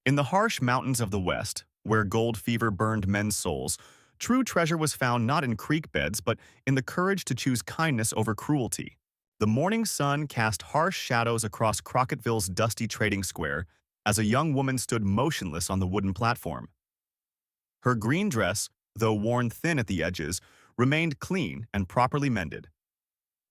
In the harsh mountains of the West, where gold fever burned men's souls, true treasure was found not in creek beds but in the courage to choose kindness over cruelty. The morning sun cast harsh shadows across Crocketville's dusty trading square as a young woman stood motionless on the wooden platform. Her green dress, though worn thin at the edges, remained clean and properly mended.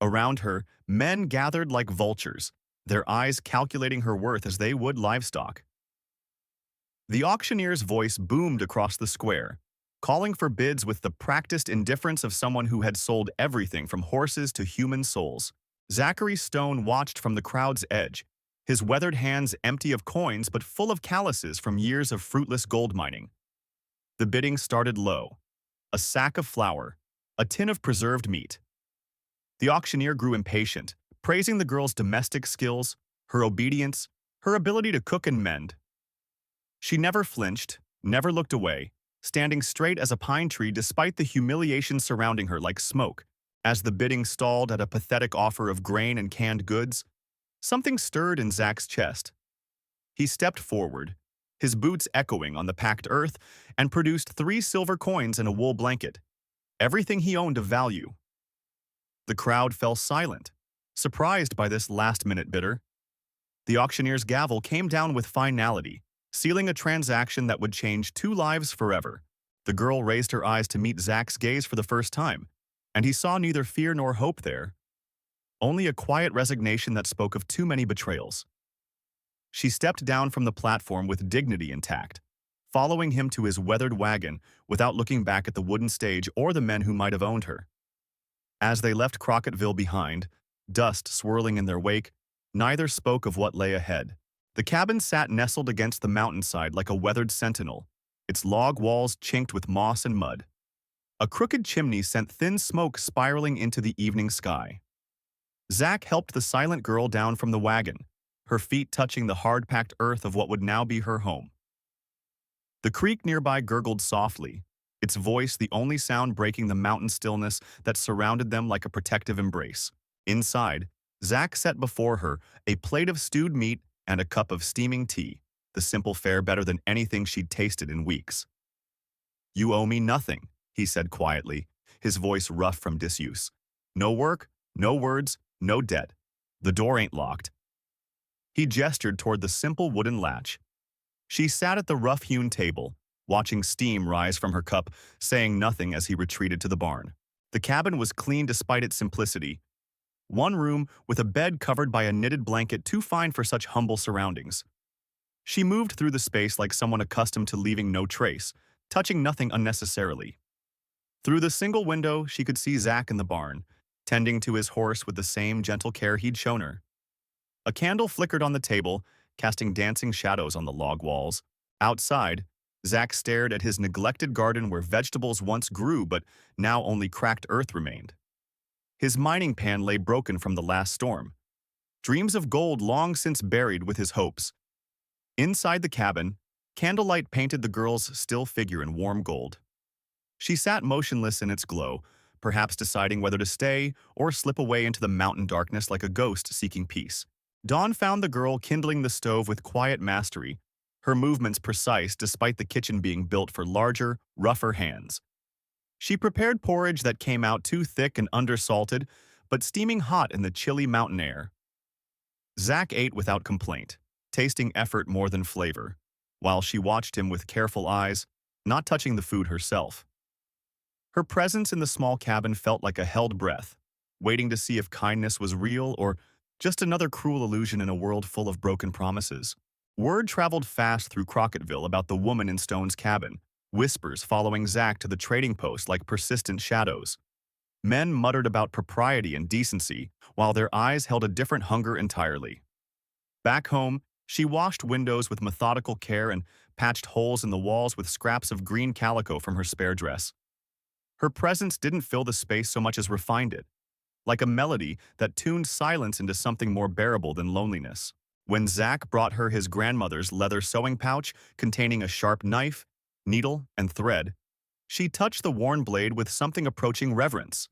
Around her, men gathered like vultures, their eyes calculating her worth as they would livestock. The auctioneer's voice boomed across the square, calling for bids with the practiced indifference of someone who had sold everything from horses to human souls. Zachary Stone watched from the crowd's edge, his weathered hands empty of coins but full of calluses from years of fruitless gold mining. The bidding started low. A sack of flour, a tin of preserved meat. The auctioneer grew impatient, praising the girl's domestic skills, her obedience, her ability to cook and mend. She never flinched, never looked away, standing straight as a pine tree despite the humiliation surrounding her like smoke. As the bidding stalled at a pathetic offer of grain and canned goods, something stirred in Zach's chest. He stepped forward, his boots echoing on the packed earth, and produced 3 silver coins and a wool blanket, everything he owned of value. The crowd fell silent, surprised by this last-minute bidder. The auctioneer's gavel came down with finality, sealing a transaction that would change 2 lives forever. The girl raised her eyes to meet Zach's gaze for the first time, and he saw neither fear nor hope there, only a quiet resignation that spoke of too many betrayals. She stepped down from the platform with dignity intact, following him to his weathered wagon without looking back at the wooden stage or the men who might have owned her. As they left Crocketville behind, dust swirling in their wake, neither spoke of what lay ahead. The cabin sat nestled against the mountainside like a weathered sentinel, its log walls chinked with moss and mud. A crooked chimney sent thin smoke spiraling into the evening sky. Zach helped the silent girl down from the wagon, her feet touching the hard-packed earth of what would now be her home. The creek nearby gurgled softly, its voice the only sound breaking the mountain stillness that surrounded them like a protective embrace. Inside, Zach set before her a plate of stewed meat and a cup of steaming tea, the simple fare better than anything she'd tasted in weeks. "You owe me nothing," he said quietly, his voice rough from disuse. "No work, no words, no debt. The door ain't locked." He gestured toward the simple wooden latch. She sat at the rough-hewn table, watching steam rise from her cup, saying nothing as he retreated to the barn. The cabin was clean despite its simplicity. One room with a bed covered by a knitted blanket too fine for such humble surroundings. She moved through the space like someone accustomed to leaving no trace, touching nothing unnecessarily. Through the single window, she could see Zach in the barn, tending to his horse with the same gentle care he'd shown her. A candle flickered on the table, casting dancing shadows on the log walls. Outside, Zach stared at his neglected garden where vegetables once grew but now only cracked earth remained. His mining pan lay broken from the last storm, dreams of gold long since buried with his hopes. Inside the cabin, candlelight painted the girl's still figure in warm gold. She sat motionless in its glow, perhaps deciding whether to stay or slip away into the mountain darkness like a ghost seeking peace. Dawn found the girl kindling the stove with quiet mastery, her movements precise despite the kitchen being built for larger, rougher hands. She prepared porridge that came out too thick and undersalted, but steaming hot in the chilly mountain air. Zach ate without complaint, tasting effort more than flavor, while she watched him with careful eyes, not touching the food herself. Her presence in the small cabin felt like a held breath, waiting to see if kindness was real or just another cruel illusion in a world full of broken promises. Word traveled fast through Crocketville about the woman in Stone's cabin, whispers following Zach to the trading post like persistent shadows. Men muttered about propriety and decency, while their eyes held a different hunger entirely. Back home, she washed windows with methodical care and patched holes in the walls with scraps of green calico from her spare dress. Her presence didn't fill the space so much as refined it, like a melody that tuned silence into something more bearable than loneliness. When Zach brought her his grandmother's leather sewing pouch containing a sharp knife, needle, and thread, she touched the worn blade with something approaching reverence.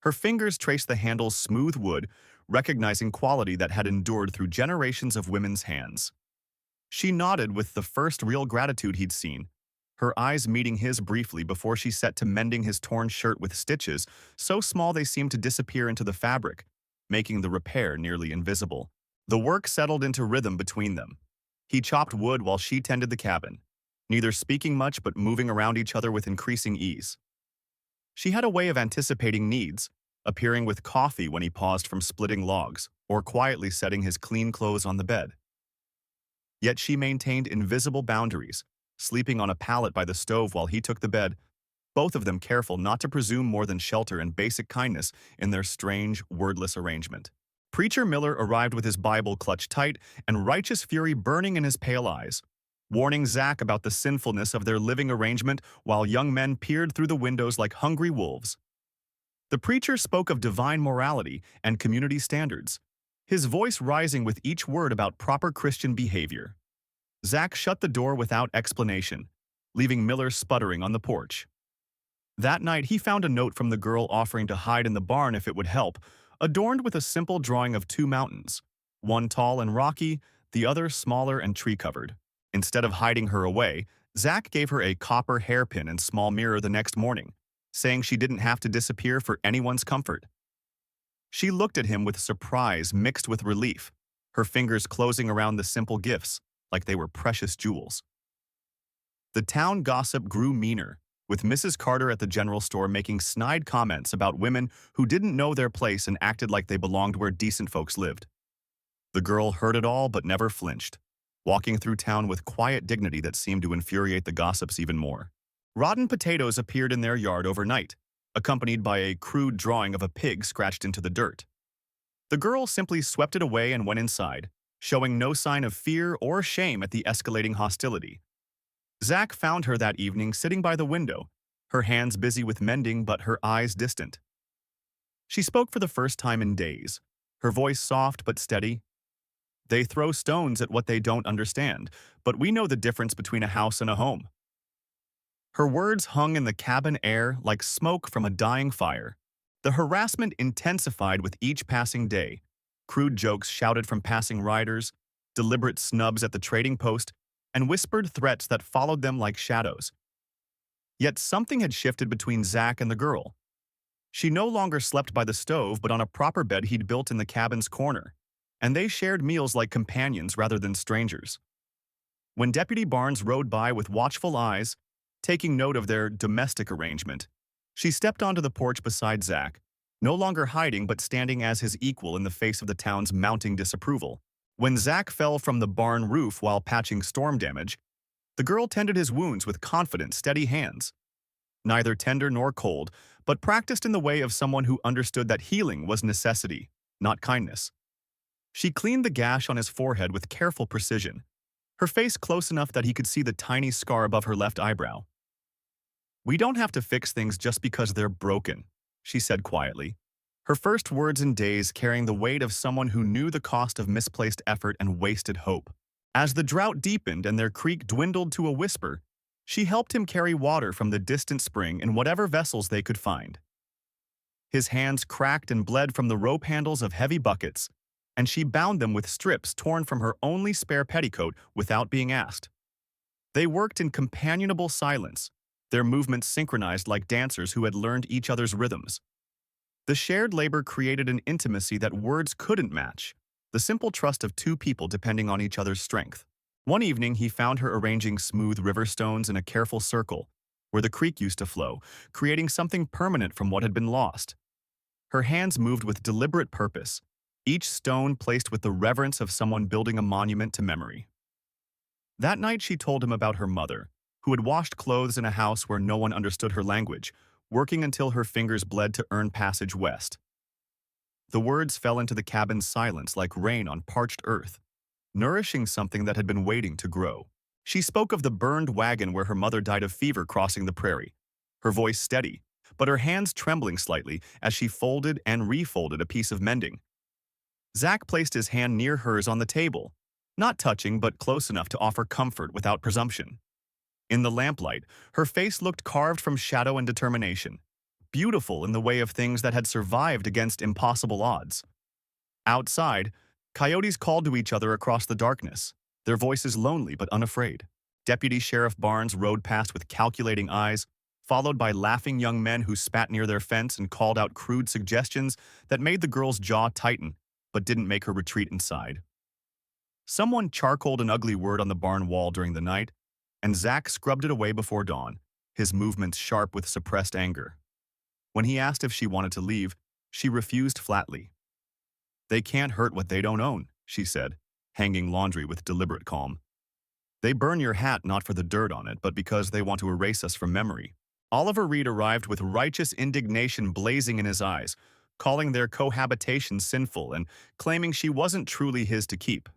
Her fingers traced the handle's smooth wood, recognizing quality that had endured through generations of women's hands. She nodded with the first real gratitude he'd seen, her eyes meeting his briefly before she set to mending his torn shirt with stitches so small they seemed to disappear into the fabric, making the repair nearly invisible. The work settled into rhythm between them. He chopped wood while she tended the cabin, neither speaking much but moving around each other with increasing ease. She had a way of anticipating needs, appearing with coffee when he paused from splitting logs, or quietly setting his clean clothes on the bed. Yet she maintained invisible boundaries, sleeping on a pallet by the stove while he took the bed, both of them careful not to presume more than shelter and basic kindness in their strange, wordless arrangement. Preacher Miller arrived with his Bible clutched tight and righteous fury burning in his pale eyes, warning Zach about the sinfulness of their living arrangement while young men peered through the windows like hungry wolves. The preacher spoke of divine morality and community standards, his voice rising with each word about proper Christian behavior. Zach shut the door without explanation, leaving Miller sputtering on the porch. That night, he found a note from the girl offering to hide in the barn if it would help, adorned with a simple drawing of two mountains, one tall and rocky, the other smaller and tree-covered. Instead of hiding her away, Zach gave her a copper hairpin and small mirror the next morning, saying she didn't have to disappear for anyone's comfort. She looked at him with surprise mixed with relief, her fingers closing around the simple gifts, like they were precious jewels. The town gossip grew meaner, with Mrs. Carter at the general store making snide comments about women who didn't know their place and acted like they belonged where decent folks lived. The girl heard it all but never flinched, walking through town with quiet dignity that seemed to infuriate the gossips even more. Rotten potatoes appeared in their yard overnight, accompanied by a crude drawing of a pig scratched into the dirt. The girl simply swept it away and went inside, showing no sign of fear or shame at the escalating hostility. Zach found her that evening sitting by the window, her hands busy with mending but her eyes distant. She spoke for the first time in days, her voice soft but steady. "They throw stones at what they don't understand, but we know the difference between a house and a home." Her words hung in the cabin air like smoke from a dying fire. The harassment intensified with each passing day. Crude jokes shouted from passing riders, deliberate snubs at the trading post, and whispered threats that followed them like shadows. Yet something had shifted between Zach and the girl. She no longer slept by the stove but on a proper bed he'd built in the cabin's corner, and they shared meals like companions rather than strangers. When Deputy Barnes rode by with watchful eyes, taking note of their domestic arrangement, she stepped onto the porch beside Zach, no longer hiding but standing as his equal in the face of the town's mounting disapproval. When Zach fell from the barn roof while patching storm damage, the girl tended his wounds with confident, steady hands. Neither tender nor cold, but practiced in the way of someone who understood that healing was necessity, not kindness. She cleaned the gash on his forehead with careful precision, her face close enough that he could see the tiny scar above her left eyebrow. "We don't have to fix things just because they're broken," she said quietly, her first words in days carrying the weight of someone who knew the cost of misplaced effort and wasted hope. As the drought deepened and their creek dwindled to a whisper, she helped him carry water from the distant spring in whatever vessels they could find. His hands cracked and bled from the rope handles of heavy buckets, and she bound them with strips torn from her only spare petticoat without being asked. They worked in companionable silence, their movements synchronized like dancers who had learned each other's rhythms. The shared labor created an intimacy that words couldn't match, the simple trust of two people depending on each other's strength. One evening, he found her arranging smooth river stones in a careful circle, where the creek used to flow, creating something permanent from what had been lost. Her hands moved with deliberate purpose, each stone placed with the reverence of someone building a monument to memory. That night, she told him about her mother, who had washed clothes in a house where no one understood her language, working until her fingers bled to earn passage west. The words fell into the cabin's silence like rain on parched earth, nourishing something that had been waiting to grow. She spoke of the burned wagon where her mother died of fever crossing the prairie, her voice steady, but her hands trembling slightly as she folded and refolded a piece of mending. Zach placed his hand near hers on the table, not touching but close enough to offer comfort without presumption. In the lamplight, her face looked carved from shadow and determination, beautiful in the way of things that had survived against impossible odds. Outside, coyotes called to each other across the darkness, their voices lonely but unafraid. Deputy Sheriff Barnes rode past with calculating eyes, followed by laughing young men who spat near their fence and called out crude suggestions that made the girl's jaw tighten, but didn't make her retreat inside. Someone charcoaled an ugly word on the barn wall during the night, and Zack scrubbed it away before dawn, his movements sharp with suppressed anger. When he asked if she wanted to leave, she refused flatly. "They can't hurt what they don't own," she said, hanging laundry with deliberate calm. "They burn your hat not for the dirt on it, but because they want to erase us from memory." Oliver Reed arrived with righteous indignation blazing in his eyes, calling their cohabitation sinful and claiming she wasn't truly his to keep.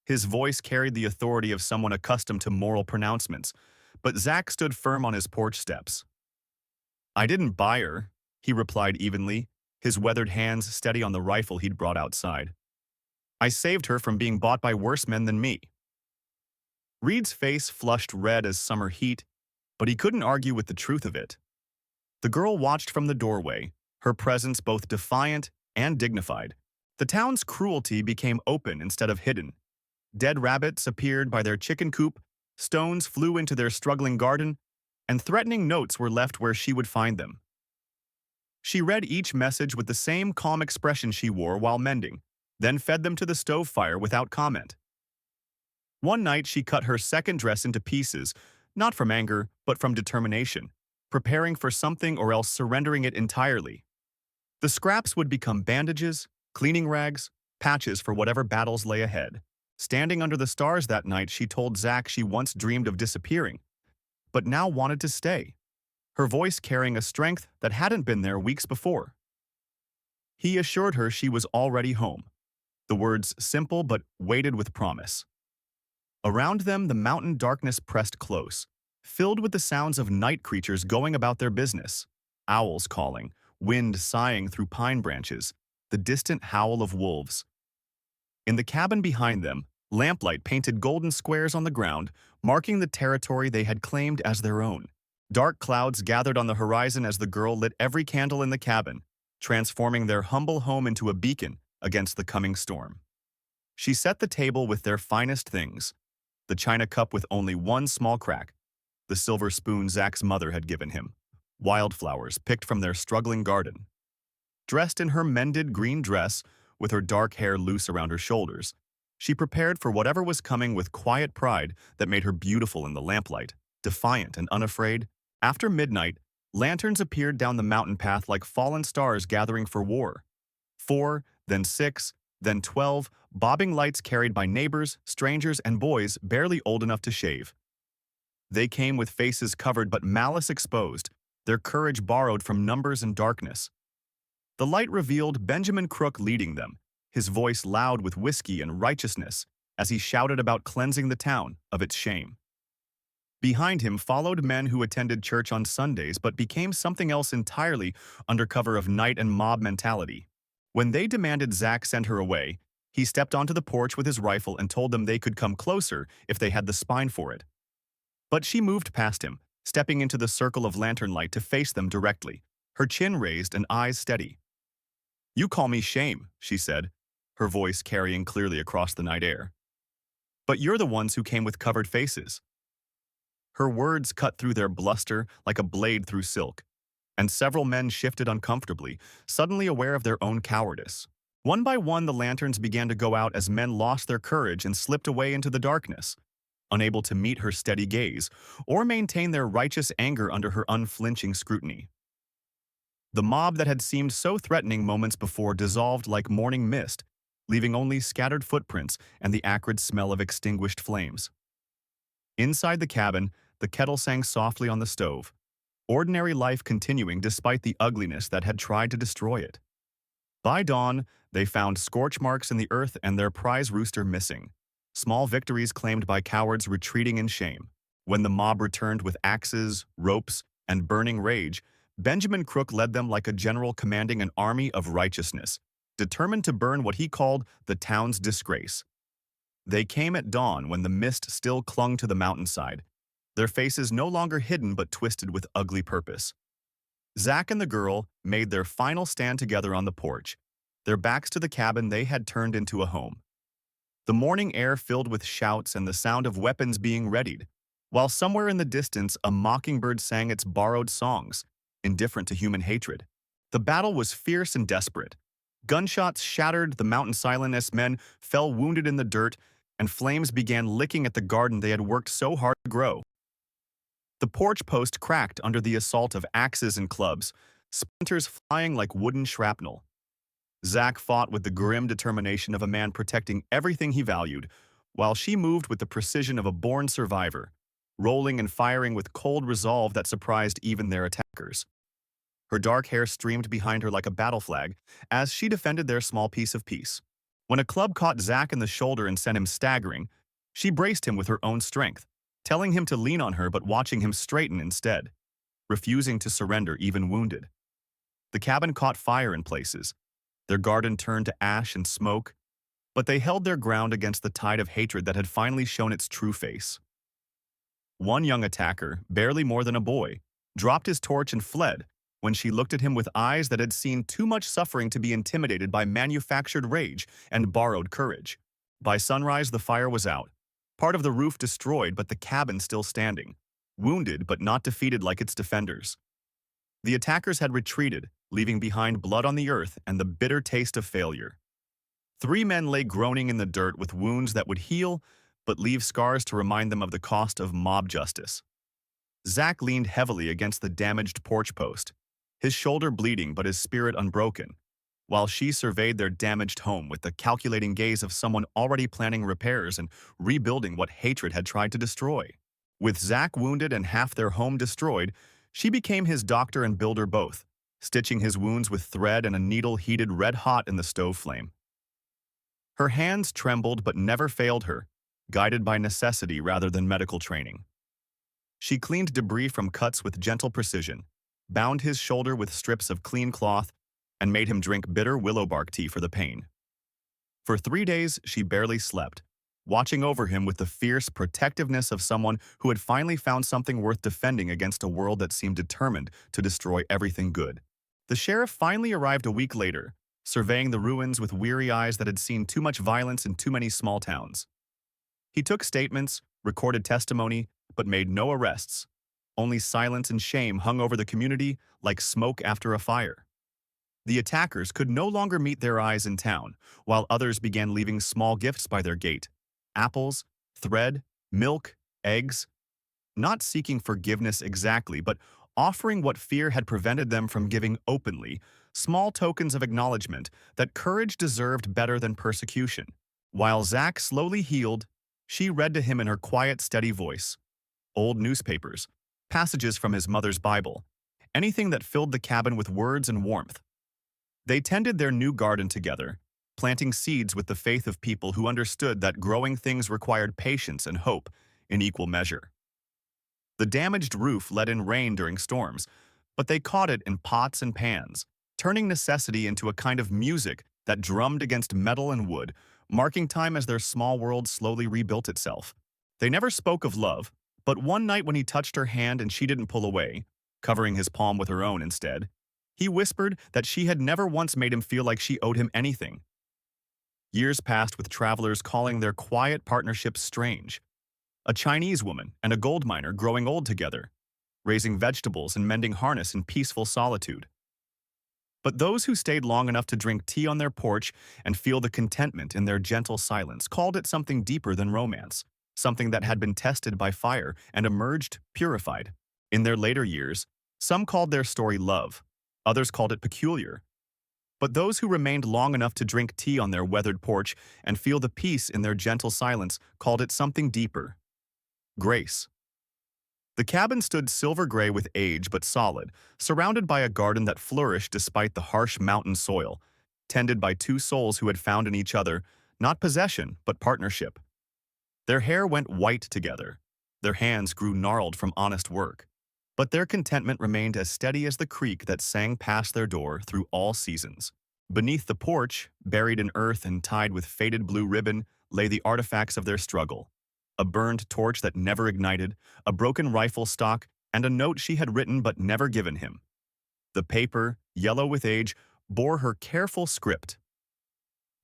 His voice carried the authority of someone accustomed to moral pronouncements, but Zack stood firm on his porch steps. "I didn't buy her," he replied evenly, his weathered hands steady on the rifle he'd brought outside. "I saved her from being bought by worse men than me." Reed's face flushed red as summer heat, but he couldn't argue with the truth of it. The girl watched from the doorway, her presence both defiant and dignified. The town's cruelty became open instead of hidden. Dead rabbits appeared by their chicken coop, stones flew into their struggling garden, and threatening notes were left where she would find them. She read each message with the same calm expression she wore while mending, then fed them to the stove fire without comment. One night she cut her second dress into pieces, not from anger, but from determination, preparing for something or else surrendering it entirely. The scraps would become bandages, cleaning rags, patches for whatever battles lay ahead. Standing under the stars that night, she told Zack she once dreamed of disappearing, but now wanted to stay, her voice carrying a strength that hadn't been there weeks before. He assured her she was already home, the words simple but weighted with promise. Around them, the mountain darkness pressed close, filled with the sounds of night creatures going about their business, owls calling, wind sighing through pine branches, the distant howl of wolves. In the cabin behind them, lamplight painted golden squares on the ground, marking the territory they had claimed as their own. Dark clouds gathered on the horizon as the girl lit every candle in the cabin, transforming their humble home into a beacon against the coming storm. She set the table with their finest things, the china cup with only one small crack, the silver spoon Zack's mother had given him, wildflowers picked from their struggling garden. Dressed in her mended green dress, with her dark hair loose around her shoulders, she prepared for whatever was coming with quiet pride that made her beautiful in the lamplight, defiant and unafraid. After midnight, lanterns appeared down the mountain path like fallen stars gathering for war. 4, then 6, then 12, bobbing lights carried by neighbors, strangers, and boys barely old enough to shave. They came with faces covered but malice exposed, their courage borrowed from numbers and darkness. The light revealed Benjamin Crook leading them, his voice loud with whiskey and righteousness, as he shouted about cleansing the town of its shame. Behind him followed men who attended church on Sundays but became something else entirely under cover of night and mob mentality. When they demanded Zack send her away, he stepped onto the porch with his rifle and told them they could come closer if they had the spine for it. But she moved past him, stepping into the circle of lantern light to face them directly, her chin raised and eyes steady. "You call me shame," she said, her voice carrying clearly across the night air. "But you're the ones who came with covered faces." Her words cut through their bluster like a blade through silk, and several men shifted uncomfortably, suddenly aware of their own cowardice. One by one, the lanterns began to go out as men lost their courage and slipped away into the darkness, unable to meet her steady gaze or maintain their righteous anger under her unflinching scrutiny. The mob that had seemed so threatening moments before dissolved like morning mist, leaving only scattered footprints and the acrid smell of extinguished flames. Inside the cabin, the kettle sang softly on the stove, ordinary life continuing despite the ugliness that had tried to destroy it. By dawn, they found scorch marks in the earth and their prize rooster missing, small victories claimed by cowards retreating in shame. When the mob returned with axes, ropes, and burning rage, Benjamin Crook led them like a general commanding an army of righteousness, determined to burn what he called the town's disgrace. They came at dawn when the mist still clung to the mountainside, their faces no longer hidden but twisted with ugly purpose. Zack and the girl made their final stand together on the porch, their backs to the cabin they had turned into a home. The morning air filled with shouts and the sound of weapons being readied, while somewhere in the distance a mockingbird sang its borrowed songs, indifferent to human hatred. The battle was fierce and desperate. Gunshots shattered the mountain silent as men fell wounded in the dirt, and flames began licking at the garden they had worked so hard to grow. The porch post cracked under the assault of axes and clubs, splinters flying like wooden shrapnel. Zack fought with the grim determination of a man protecting everything he valued, while she moved with the precision of a born survivor, rolling and firing with cold resolve that surprised even their attackers. Her dark hair streamed behind her like a battle flag as she defended their small piece of peace. When a club caught Zack in the shoulder and sent him staggering, she braced him with her own strength, telling him to lean on her but watching him straighten instead, refusing to surrender even wounded. The cabin caught fire in places. Their garden turned to ash and smoke, but they held their ground against the tide of hatred that had finally shown its true face. One young attacker, barely more than a boy, dropped his torch and fled when she looked at him with eyes that had seen too much suffering to be intimidated by manufactured rage and borrowed courage. By sunrise, the fire was out, part of the roof destroyed but the cabin still standing, wounded but not defeated like its defenders. The attackers had retreated, leaving behind blood on the earth and the bitter taste of failure. 3 men lay groaning in the dirt with wounds that would heal but leave scars to remind them of the cost of mob justice. Zack leaned heavily against the damaged porch post, his shoulder bleeding but his spirit unbroken, while she surveyed their damaged home with the calculating gaze of someone already planning repairs and rebuilding what hatred had tried to destroy. With Zack wounded and half their home destroyed, she became his doctor and builder both, stitching his wounds with thread and a needle heated red-hot in the stove flame. Her hands trembled but never failed her, guided by necessity rather than medical training. She cleaned debris from cuts with gentle precision, bound his shoulder with strips of clean cloth, and made him drink bitter willow bark tea for the pain. For 3 days, she barely slept, watching over him with the fierce protectiveness of someone who had finally found something worth defending against a world that seemed determined to destroy everything good. The sheriff finally arrived a week later, surveying the ruins with weary eyes that had seen too much violence in too many small towns. He took statements, recorded testimony, but made no arrests. Only silence and shame hung over the community like smoke after a fire. The attackers could no longer meet their eyes in town, while others began leaving small gifts by their gate: apples, thread, milk, eggs, not seeking forgiveness exactly, but offering what fear had prevented them from giving openly, small tokens of acknowledgement that courage deserved better than persecution. While Zack slowly healed, she read to him in her quiet, steady voice. Old newspapers, passages from his mother's Bible, anything that filled the cabin with words and warmth. They tended their new garden together, planting seeds with the faith of people who understood that growing things required patience and hope in equal measure. The damaged roof let in rain during storms, but they caught it in pots and pans, turning necessity into a kind of music that drummed against metal and wood, marking time as their small world slowly rebuilt itself. They never spoke of love, but one night when he touched her hand and she didn't pull away, covering his palm with her own instead, he whispered that she had never once made him feel like she owed him anything. Years passed with travelers calling their quiet partnership strange. A Chinese woman and a gold miner growing old together, raising vegetables and mending harness in peaceful solitude. But those who stayed long enough to drink tea on their porch and feel the contentment in their gentle silence called it something deeper than romance, something that had been tested by fire and emerged purified. In their later years, some called their story love, others called it peculiar. But those who remained long enough to drink tea on their weathered porch and feel the peace in their gentle silence called it something deeper: grace. The cabin stood silver gray with age but solid, surrounded by a garden that flourished despite the harsh mountain soil, tended by 2 souls who had found in each other not possession but partnership. Their hair went white together, their hands grew gnarled from honest work, but their contentment remained as steady as the creek that sang past their door through all seasons. Beneath the porch, buried in earth and tied with faded blue ribbon, lay the artifacts of their struggle: a burned torch that never ignited, a broken rifle stock, and a note she had written but never given him. The paper, yellow with age, bore her careful script: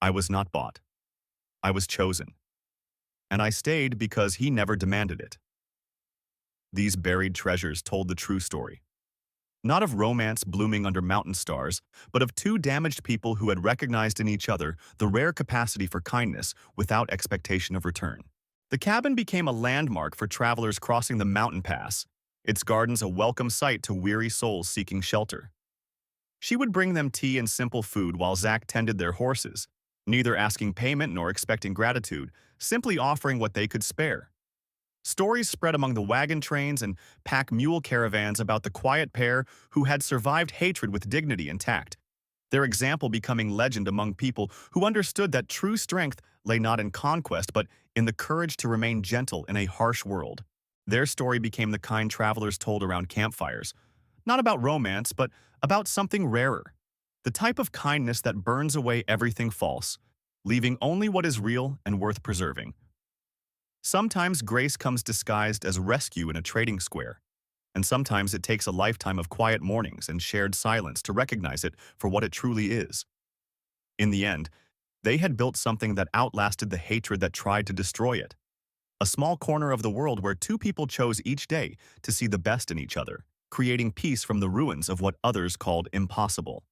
I was not bought. I was chosen. And I stayed because he never demanded it. These buried treasures told the true story. Not of romance blooming under mountain stars, but of two damaged people who had recognized in each other the rare capacity for kindness without expectation of return. The cabin became a landmark for travelers crossing the mountain pass, its gardens a welcome sight to weary souls seeking shelter. She would bring them tea and simple food while Zach tended their horses, neither asking payment nor expecting gratitude, simply offering what they could spare. Stories spread among the wagon trains and pack mule caravans about the quiet pair who had survived hatred with dignity intact, their example becoming legend among people who understood that true strength lay not in conquest but in the courage to remain gentle in a harsh world. Their story became the kind travelers told around campfires, not about romance but about something rarer, the type of kindness that burns away everything false, leaving only what is real and worth preserving. Sometimes grace comes disguised as rescue in a trading square, and sometimes it takes a lifetime of quiet mornings and shared silence to recognize it for what it truly is. In the end, they had built something that outlasted the hatred that tried to destroy it. A small corner of the world where two people chose each day to see the best in each other, creating peace from the ruins of what others called impossible.